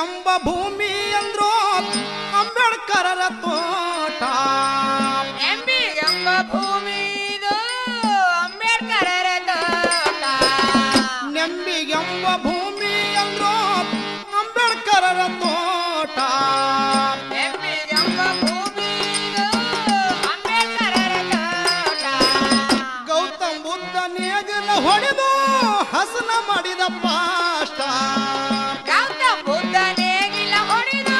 ಎಂಬ ಭೂಮಿ ಅಂದ್ರೋ ಅಂಬೇಡ್ಕರರ ತೋಟ. ಎಂಬಿ ಎಂಬ ಭೂಮಿ ಅಂಬೇಡ್ಕರರ ತೋಟ. ನೆಂಬಿಗೆಂಬ ಭೂಮಿ ಅಂದ್ರೋ ಅಂಬೇಡ್ಕರರ ತೋಟ. ಎಂಬಿ ಎಂಬ ಭೂಮಿ ಅಂಬೇಡ್ಕರರ ತೋಟ. ಗೌತಮ ಬುದ್ಧ ನೇಗಿಲ ಹೊಡೆದು ಹಸನ ಮಾಡಿದ ಪಾಷ್ಟ. ಗೌತಮ ಬುದ್ಧ ನೇಗಿಲ ಹೊಡೆದು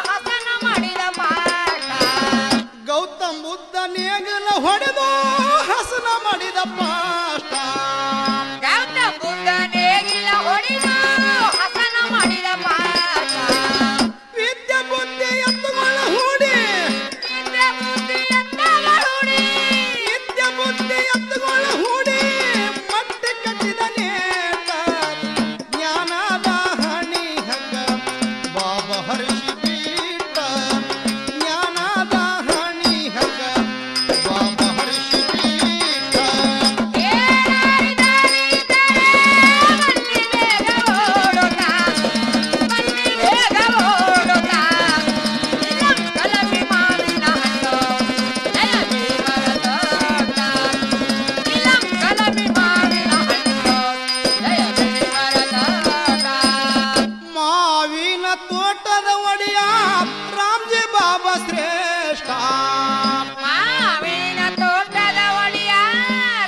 ಹಸನ ಮಾಡಿದ ಪಾಷ್ಟ. ಗೌತಮ ಬುದ್ಧ ನೇಗಿಲ ಹೊಡೆದು ಹಸನ ಮಾಡಿದ ಪಾಷ್ಟ. ವಿದ್ಯೆ ಬುದ್ಧಿ ಎತ್ತುಗಳ ಹೂಡಿ, ವಿದ್ಯೆ ಬುದ್ಧಿ ಎತ್ತುಗಳ ಹೂಡಿ, ವಿದ್ಯೆ ಬುದ್ಧಿ ಎತ್ತುಗಳ ಹೂಡಿ ಮಟ್ಟಿ ಕಟ್ಟಿದ ನೇಟ. ಜ್ಞಾನದ ಹಣಿ ಹಗ್ಗ ಬಾಬಾ ಹರಿಸಿ ಬೀಟ. ಜ್ಞಾನದ ಹಣಿ ಹಗ್ಗ ಬಾಬಾ ಹರಿಸಿ ಬೀಟ. ಮಾವಿನ ತೋಟದ ಒಡೆಯ ರಾಮ್ಜಿ ಬಾಬಾ ಶ್ರೇಷ್ಠ. ಮಾವಿನ ತೋಟದ ಒಡೆಯ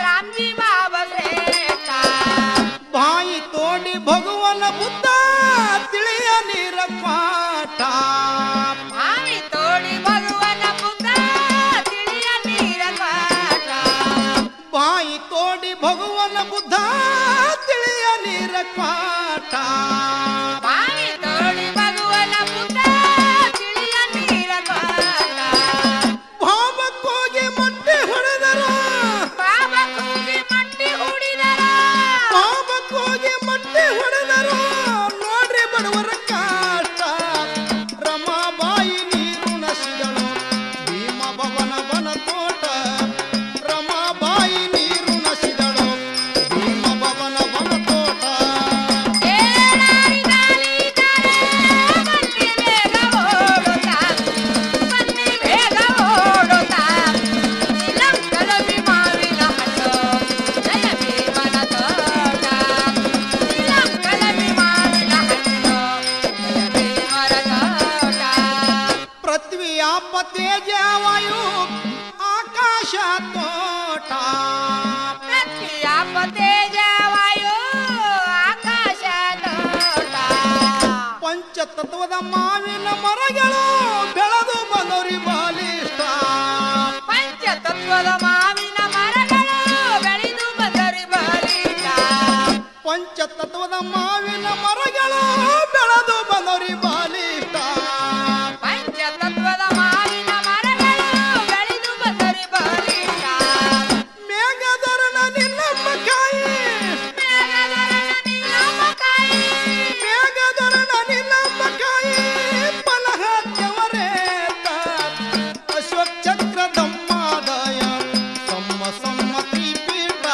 ರಾಮ್ಜಿ ಬಾಬಾ ಶ್ರೇಷ್ಠ. ಬಾಯಿ ತೋಡಿ ಭಗವನ ಬುದ್ಧ ತಿಳಿಯ ನೀರ ಪಾಠ. ಬಾವಿ ತೋಡಿ ಭಗವನ ಬುದ್ಧ ತಿಳಿಯ ನೀರ ಪಾಠ. ಬಾಯಿ ತೋಡಿ ಭಗವನ ಬುದ್ಧ ತಿಳಿಯ ನೀರ ಪಾಠ. ಬಾವಿ ತೋಡಿ ಭಗವನ ಬುದ್ಧ ತಿಳಿಯ ನೀರ ಪಾಠ. ಭಾವಕ್ಕೋಗಿ ಮಟ್ಟಿ ಹೊಡೆದರು, ಬಾಬಾ ಕೂಗಿ ಮಟ್ಟಿ ಹುಡಿದರ. ಭಾವಕ್ಕೋಗಿ ಮಟ್ಟಿ ಹೊಡೆದರು ನೋಡ್ರಿ ಬಡವರ ಕಾಷ್ಟ. ರಮಾಬಾಯಿ ನೀರು ನಸಿದಳು ಭೀಮ ಭವನ ತೋಟ. ರಮಾಬಾಯಿ ನೀರು ನಸಿದಳು ಭೀಮ ಭವನ ತೋಟ. ಬನ್ನಿ ಬೇಗ ಓಡುತ್ತಾ, ಬನ್ನಿ ಬೇಗ ಓಡುತ್ತಾ. ಇಲಂಕಲವಿ ಮಾವಿನ ಹಣ್ಣು ಜಯ ಭೀಮನ ತೋಟ. ಇಲಂಕಲವಿ ಮಾವಿನ ಹಣ್ಣು ಜಯ ಭೀಮನ ತೋಟ. ಪೃಥ್ವಿಯಾಪ ತೇಜ ವಾಯು ಆಕಾಶ ತೋಟ. ಪ್ರತಿಯಾಪ ತೇಜ ವಾಯು ಆಕಾಶ ತೋಟ. ಪಂಚತತ್ವದ ಮಾವಿನ ಮರಗಳು ಬೆಳೆದು ಬಂದವ್ರಿ ಬಾಲಿಷ್ಟ. ಪಂಚತತ್ವದ ಮಾವಿನ ಮರಗಳು ಬೆಳೆದು ಬಂದರಿ ಬಲಿಷ್ಠ. ಪಂಚತತ್ವದ ಮಾವಿನ ಮರಗಳು ಬೆಳೆದು ಬಂದವ್ರಿ ಬಾಲಿಷ್ಟ. ಪಂಚತತ್ವದ ಮಾವಿನ ಮರಗಳು ಬೆಳೆದು ಬಂದರಿ ಬಲಿಷ್ಠ. ಮೇಘಧರನ ನಿನ್ನಮ್ಮ ಕಾಯಿ, ಮೇಘಧರನ ನಿನ್ನಮ್ಮ ಕಾಯಿ, ಮೇಘಧರನ ನಿನ್ನಮ್ಮ ಕಾಯಿ ಫಲಹತ್ಯವರೇತ. ಅಶೋಕ್ ಚಕ್ರ ದಮ್ಮಾದಾಯ ಸಮ್ಮ ಸಮ್ಮತಿ ಪೀಠ.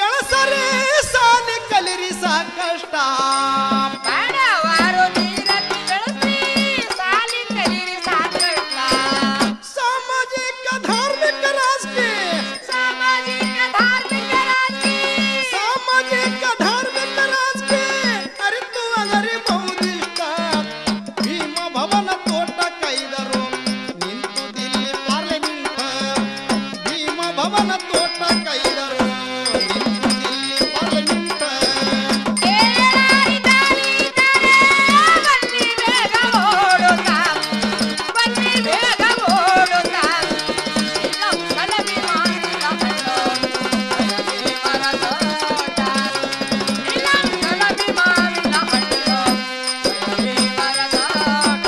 ಬೆಳಸರಿ ಸಾಲಿ ಕಲಿರಿ ಸಾಕಷ್ಟ ಬಡವರು ನೀರನ್ನು ಬೆಳೆಸಿ ಸಾಲಿ ಕಲಿರಿ ಸಾಕಷ್ಟ ಸಾಮಾಜಿಕ ಧಾರ್ಮಿಕ ರಾಜಕೀಯ ಸಾಮಾಜಿಕ ಧಾರ್ಮಿಕ ರಾಜಕೀಯ ಸಾಮಾಜಿಕ ಧಾರ್ಮಿಕ ರಾಜಕೀಯ ಅರಿತು ಅಗರಿ ಬಹುದಿಷ್ಟ ಭೀಮ ಭವನ ತೋಟ ಕೈದರು ನಿಂತು ದಿಲ್ಲಿ ಪಾರ್ಲಿಮೆಂಟ್ ಭೀಮ ಭವನ ತೋಟ ಕೈದರು ನಿಂತು ದಿಲ್ಲಿ ಪಾರ್ಲಿಮೆಂಟ್ ಏಳಾರಿ ದಾರಿ ತಾರೆ ಬನ್ನಿ ಬೇಗ ಓಡುತ್ತಾ ಬನ್ನಿ ಬೇಗ ಓಡುತ್ತಾ ಇಲ್ಲಂ ಕಲವಿ ಮಾವಿನ ಹಣ್ಣು ಕಲವಿ ಮರ ತೋಟ ಇಲ್ಲಂ ಕಲವಿ ಮಾವಿನ ಹಣ್ಣು ಕಲವಿ ಮರ ತೋಟ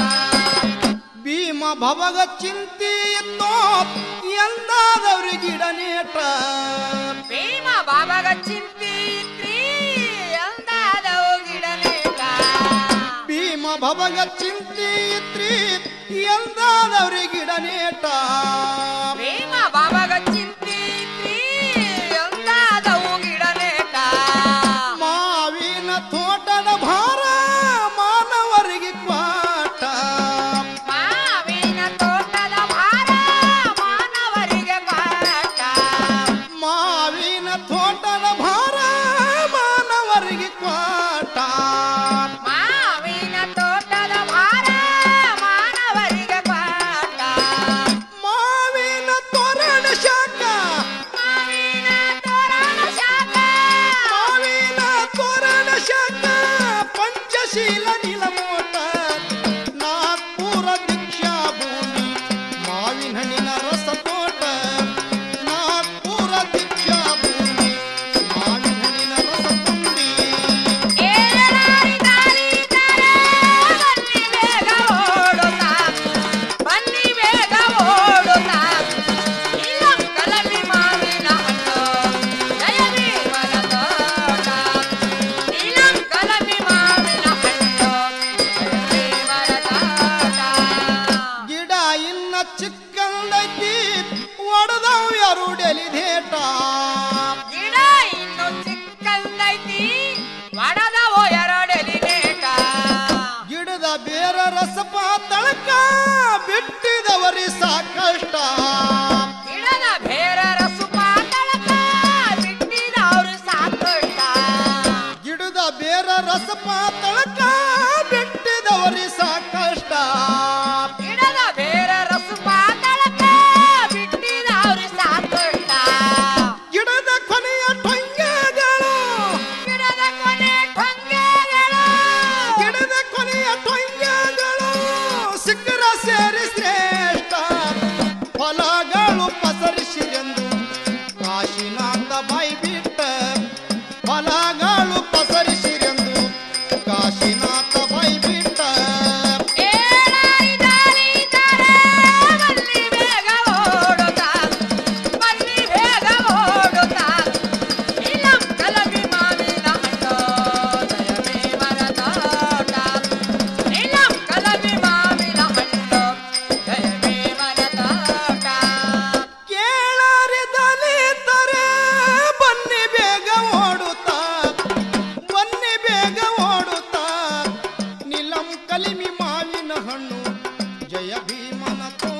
ಭೀಮ ಭವಗ ಚಿಂತೆ ಇತ್ತೋ ಎಂದಾದವ್ರಿ ಗಿಡ ನೇಟ ಭೀಮ ಬಾಬಾಗ ಚಿಂತಿ ಇತ್ರಿ ಅಂದಾದವು ಗಿಡನೇಟ ಭೀಮ ಭವಗ ಚಿಂತೆ ಇತ್ರಿ ಎಂದಾದವ್ರಿ ಗಿಡ ನೇಟ ಭೀಮ ಬಾಬಾಗ ಚಿಂತಿ ಇತ್ರಿ ಅಂದಾದವು ಗಿಡನೇಟ ಮಾವಿನ ತೋಟದ ಭಾರ ಮಾನವರಿಗೆ ಪಾಠ ಮಾವಿನ ತೋಟದ ಭಾರ ಮಾನವರಿಗೆ ಪಾಠ ಮಾವಿನ ತೋಟದ ಭಾರ ಮಾನವರಿಗೆ ಪಾಠ ಮಾವಿನ ತೋಟದ ಭಾರ ಮಾನವರಿಗೆ ಪಾಠ ಮಾವಿನ ತೋರಣ ಶಾಖ ಮಾವಿನ ತೋರಣ ಶಾಖ ಮಾವಿನ ತೋರಣ ಶಾಖ ಪಂಚಶೀಲ ನಿಲಮೋಟ ನಾಗ್ಪುರ ದೀಕ್ಷಾ ಭೂಮಿ ಮಾವಿನ ಹಣ್ಣಿನ ರಸ ತೋಟ ನಾಗ್ಪುರ ದೀಕ್ಷಾ ಭೂಮಿ ಮಾವಿನ ಹಣ್ಣಿನ ರಸ ತುಂಬಿ ಏಳಾರಿ ದಾರಿ ತಾರೆ ಬನ್ನಿ ಬೇಗ ಓಡುತ್ತಾ ಬನ್ನಿ ಬೇಗ ಓಡುತ್ತಾ ಇಲ್ಲಂ ಕಲವಿ ಮಾವಿನ ಹಣ್ಣು ಜಯವಿ ಮರ ತೋಟ ಇಲ್ಲಂ ಕಲವಿ ಮಾವಿನ ಹಣ್ಣು ಜಯವಿ ಮರ ತೋಟ ಗಿಡ ಇನ್ನ ಚಿಕ್ಕಂದೈತಿ ಒಡದವ್ ಯಾರು ಡೆಲಿದೇಟ ಗಿಡ ಇನ್ನು ಚಿಕ್ಕಂದೈತಿ ಒಡದವೋ ಎರಡೆಲಿನೇಟ ಗಿಡದ ಬೇರ ರಸಪ ತಳಕ ಬಿಟ್ಟಿದವರಿ ಸಾಕಷ್ಟ ಗಿಡದ ಬೇರ ರಸುಪ ತಳಕ ಬಿಟ್ಟಿದವ್ರು ಸಾಕಷ್ಟ ಗಿಡದ ಬೇರ ರಸಪ ತಳಕ ಬಿಟ್ಟಿದವರಿ ಸಾಕಷ್ಟ ಗಿಡದ ಬೇರ ರಸುಪ ತಳಕ ಬಿಟ್ಟಿದವ್ರು ಸಾಕಷ್ಟ ಗಿಡದ ಕೊನೆಯ ಟೊಂಗೆಗಳು ಗಿಡದ ಕೊನೆ ಟೊಂಗೆಗಳು ಗಿಡದ ಕೊನೆಯ ಟೊಂಗೆಗಳು ಸಿಕ್ಕರ ಸೇರಿ ಶ್ರೇಷ್ಠ ಫಲಗಳು ಪಸರಿಸಿರೆಂದು ಕಾಶಿನಾಥ ಬಾಯಿ ಬಿಟ್ಟ ಫಲಗಳು ಪಸರಿಸಿರೆಂದು ಕಾಶಿನಾಥ ಬಾಯಿ ಬಿಟ್ಟ ಏಳಾರಿ ದಾರಿ ತಾರೆ ಬನ್ನಿ ಬೇಗ ಓಡುತ್ತಾ ಬನ್ನಿ ಬೇಗ ಓಡುತ್ತಾ ಇಲ್ಲಂ ಕಲವಿ ಮಾವಿನ ಹಣ್ಣು ಜಯವಿ ಮರ ತೋಟ ಇಲ್ಲಂ ಕಲವಿ ಮಾವಿನ ಹಣ್ಣು ಜಯವಿ ಮರ ತೋಟ ಕೇಳಾರಿ ದಲಿತರೆ ಬನ್ನಿ ಬೇಗ ಓಡುತ್ತಾ ಬನ್ನಿ ಬೇಗ ಓಡುತ್ತಾ ನಿಲಂ ಕಲಿಮಿ ಮಾವಿನ ಹಣ್ಣು ಜಯ ಭೀಮನ ತೋಟ